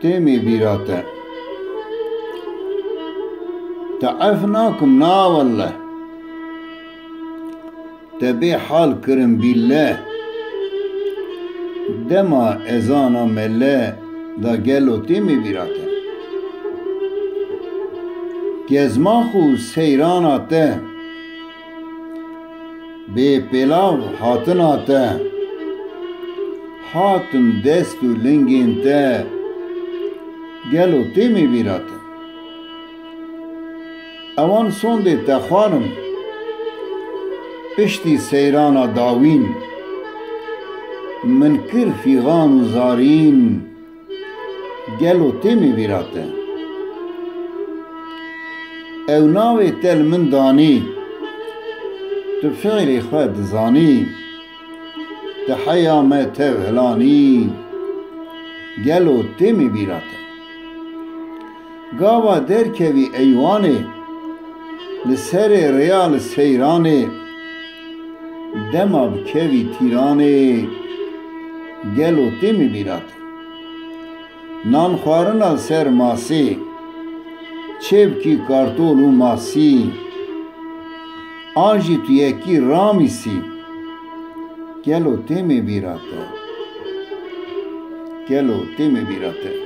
تیمی بیراته تعفناکم نا والله تبی حال کرم بالله دما ازانا مله دا گلو تیمی بیراته گزما خو سیران آته بی پیلاو حاتن آته حاتم دستو لنگین ته گلو تیمی بیراته اوان سونده تخوارم پشتی سیران داوین من کر فیغان و زارین گلو تیمی بیراته او ناوی تل من دانی تو فعلی خود زانی تحیا ما تغلانی گلو تیمی بیراته گاوا در کوی ایوانه لسر ریال سیرانه دما بکوی تیرانه گلو تیمی بیراته نان خوارنا سر ماسی چیب کی کارتول و ماسی آنجی تو یکی رامی سی گلو تیمی بیراته